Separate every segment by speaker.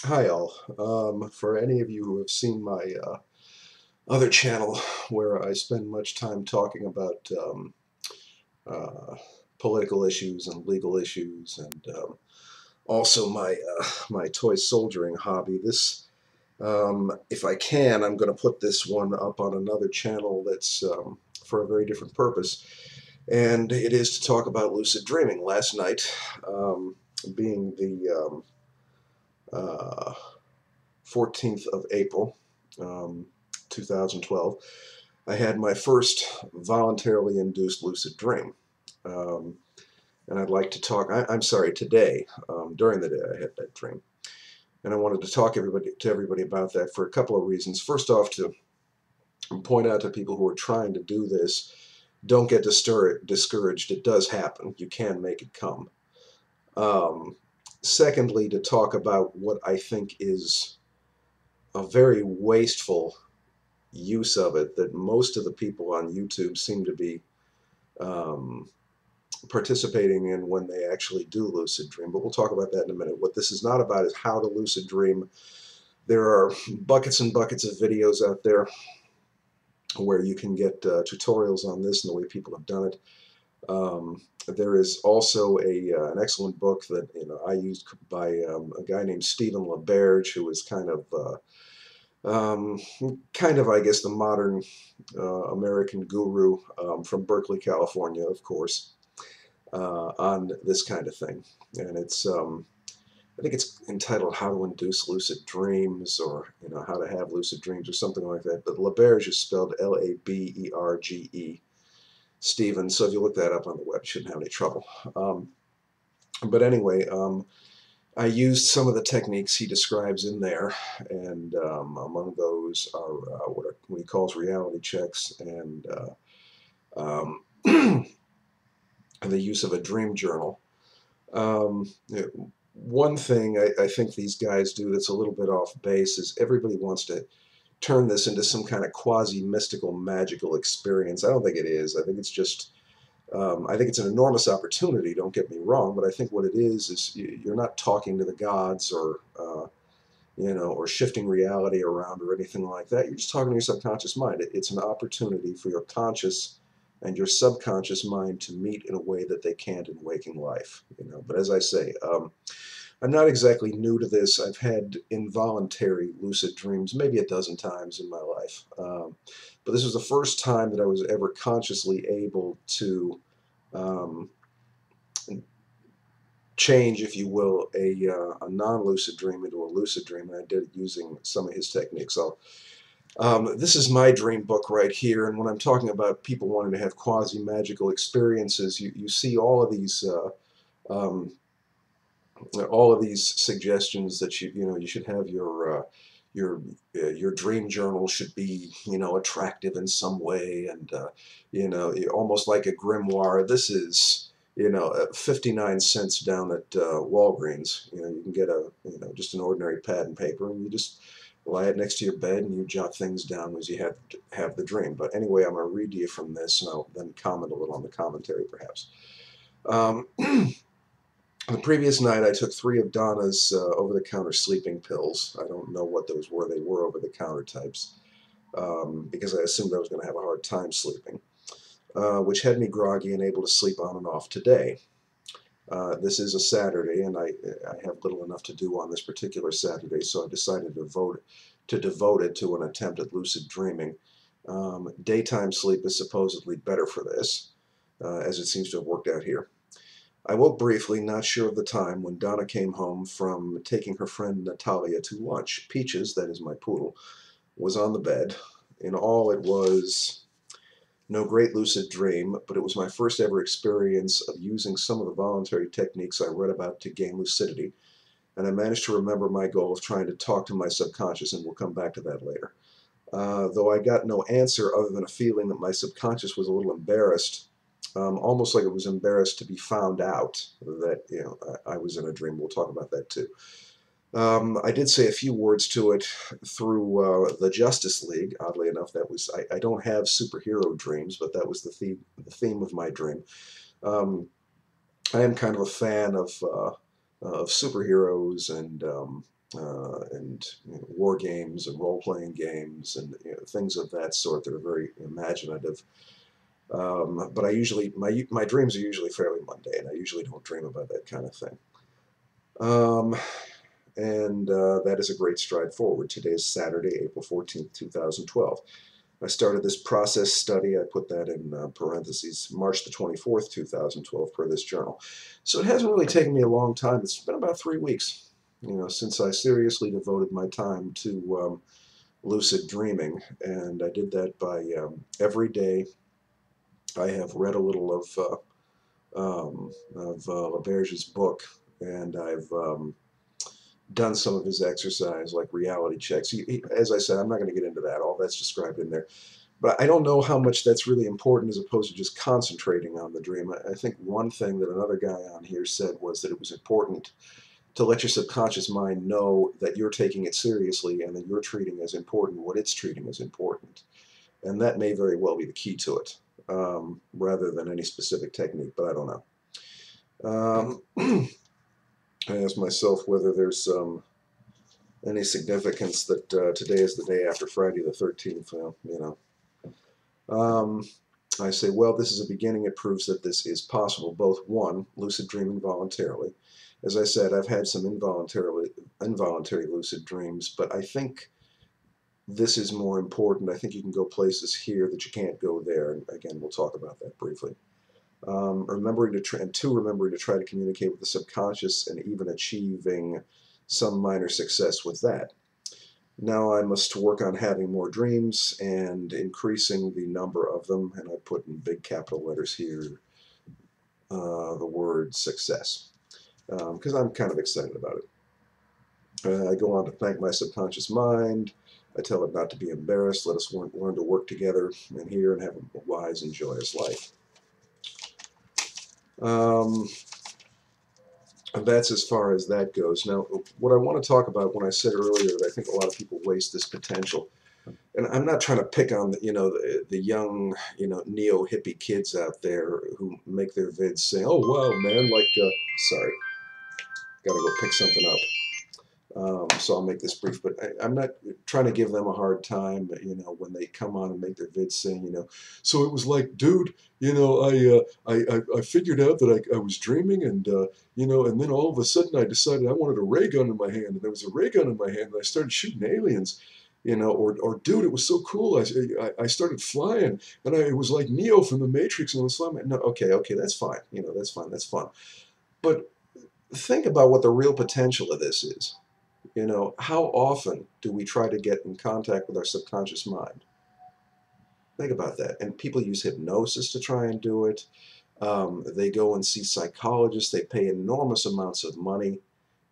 Speaker 1: Hi all. For any of you who have seen my other channel where I spend much time talking about uh, political issues and legal issues and also my toy soldiering hobby, if I can, I'm going to put this one up on another channel that's for a very different purpose. And it is to talk about lucid dreaming. Last night, being the uh, 14th of April, um, 2012, I had my first voluntarily induced lucid dream. Um, and I'd like to talk, I'm sorry, today, during the day I had that dream. And I wanted to talk to everybody about that for a couple of reasons. First off, to point out to people who are trying to do this, don't get discouraged. It does happen. You can make it come. Um, Secondly, to talk about what I think is a very wasteful use of it that most of the people on YouTube seem to be um, participating in when they actually do lucid dream. But we'll talk about that in a minute. What this is not about is how to lucid dream. There are buckets and buckets of videos out there where you can get tutorials on this and the way people have done it. There is also an excellent book that I used by a guy named Stephen LaBerge, who is I guess, the modern American guru from Berkeley, California, of course, on this kind of thing. And I think it's entitled "How to Induce Lucid Dreams," or "How to Have Lucid Dreams," or something like that. But LaBerge is spelled Laberge, Stephen. So if you look that up on the web, you shouldn't have any trouble. But anyway, I used some of the techniques he describes in there, and among those are what he calls reality checks and the use of a dream journal. Um, One thing I think these guys do that's a little bit off base is everybody wants to turn this into some kind of quasi-mystical, magical experience. I don't think it is. I think it's just I think it's an enormous opportunity, don't get me wrong, but I think what it is you're not talking to the gods or shifting reality around or anything like that. You're just talking to your subconscious mind. It's an opportunity for your conscious and your subconscious mind to meet in a way that they can't in waking life. But as I say, I'm not exactly new to this. I've had involuntary lucid dreams maybe a dozen times in my life. But this was the first time that I was ever consciously able to um, change, if you will, a non-lucid dream into a lucid dream, and I did it using some of his techniques. So this is my dream book right here, and when I'm talking about people wanting to have quasi-magical experiences, you see um, all of these suggestions that you should have your dream journal should be attractive in some way, and almost like a grimoire. This is 59 cents down at Walgreens. You can get just an ordinary pad and paper, and you just lie it next to your bed and you jot things down as you have the dream. But anyway, I'm going to read to you from this, and I'll then comment a little on the commentary perhaps. um, The previous night, I took 3 of Donna's over-the-counter sleeping pills. I don't know what those were. They were over-the-counter types, because I assumed I was going to have a hard time sleeping, which had me groggy and able to sleep on and off today. This is a Saturday, and I have little enough to do on this particular Saturday, so I decided to devote it to an attempt at lucid dreaming. Daytime sleep is supposedly better for this, as it seems to have worked out here. I woke briefly, not sure of the time, when Donna came home from taking her friend Natalia to lunch. Peaches, that is my poodle, was on the bed. In all, it was no great lucid dream, but it was my first ever experience of using some of the voluntary techniques I read about to gain lucidity, and I managed to remember my goal of trying to talk to my subconscious, and we'll come back to that later. Though I got no answer other than a feeling that my subconscious was a little embarrassed, almost like it was embarrassed to be found out that I was in a dream. We'll talk about that too. I did say a few words to it through the Justice League. Oddly enough, I don't have superhero dreams, but that was the theme of my dream. Um, I am kind of a fan of superheroes and and war games and role-playing games and things of that sort that are very imaginative. But I usually, my dreams are usually fairly mundane. I usually don't dream about that kind of thing. Um, and that is a great stride forward. Today is Saturday, April 14th, 2012. I started this process study. I put that in parentheses, March the 24th, 2012, per this journal. So it hasn't really taken me a long time. It's been about 3 weeks, since I seriously devoted my time to lucid dreaming. And I did that by every day I have read a little of LaBerge's book, and I've done some of his exercise, like reality checks. As I said, I'm not going to get into that. All that's described in there. But I don't know how much that's really important as opposed to just concentrating on the dream. I think one thing that another guy on here said was that it was important to let your subconscious mind know that you're taking it seriously and that you're treating as important what it's treating as important. And that may very well be the key to it, rather than any specific technique, but I don't know. I asked myself whether there's any significance that today is the day after Friday the 13th. Um, I say, well, this is a beginning. It proves that this is possible. Both, one, lucid dreaming voluntarily. As I said, I've had some involuntary lucid dreams, but I think this is more important. I think you can go places here that you can't go there. And again, we'll talk about that briefly. Remembering to try to communicate with the subconscious and even achieving some minor success with that. Now I must work on having more dreams and increasing the number of them, and I put in big capital letters here the word success, because I'm kind of excited about it. I go on to thank my subconscious mind. I tell it not to be embarrassed. Let us learn to work together and here and have a wise and joyous life. And that's as far as that goes. Now, what I want to talk about, when I said earlier that I think a lot of people waste this potential, and I'm not trying to pick on the young neo hippie kids out there who make their vids saying, "Oh wow, man!" Like, sorry, gotta go pick something up. So I'll make this brief, but I'm not trying to give them a hard time, when they come on and make their vids saying, so it was like, dude, I figured out that I was dreaming, and and then all of a sudden I decided I wanted a ray gun in my hand, and there was a ray gun in my hand, and I started shooting aliens, or dude, it was so cool, I started flying, and it was like Neo from the Matrix, and I was flying. No, okay, that's fine, that's fine, that's fun, but think about what the real potential of this is. How often do we try to get in contact with our subconscious mind? Think about that. And people use hypnosis to try and do it. They go and see psychologists. They pay enormous amounts of money,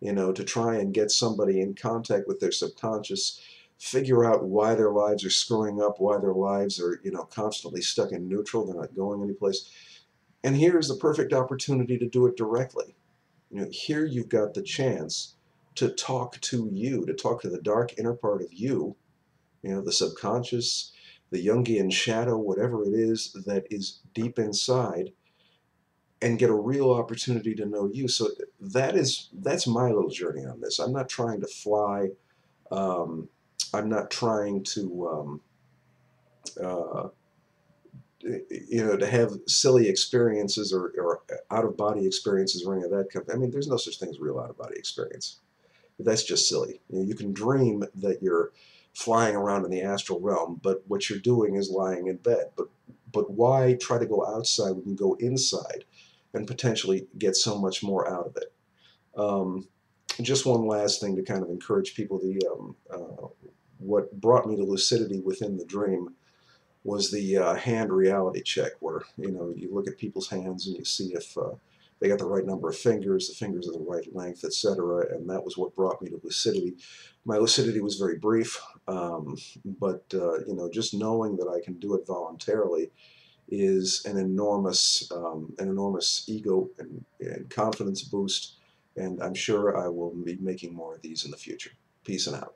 Speaker 1: to try and get somebody in contact with their subconscious, figure out why their lives are screwing up, why their lives are, constantly stuck in neutral. They're not going anyplace. And here's the perfect opportunity to do it directly. Here you've got the chance to talk to you, to talk to the dark inner part of you, the subconscious, the Jungian shadow, whatever it is that is deep inside, and get a real opportunity to know you. So that's my little journey on this. I'm not trying to fly. Um, I'm not trying to uh, to have silly experiences or out of body experiences or any of that kind. I mean, there's no such thing as real out of body experience. That's just silly. You can dream that you're flying around in the astral realm, but what you're doing is lying in bed. But why try to go outside when you can go inside and potentially get so much more out of it? Um, just one last thing to kind of encourage people. What brought me to lucidity within the dream was the hand reality check, where you look at people's hands and you see if they got the right number of fingers, the fingers are the right length, etc. And that was what brought me to lucidity. My lucidity was very brief, but just knowing that I can do it voluntarily is an enormous ego and confidence boost. And I'm sure I will be making more of these in the future. Peace and out.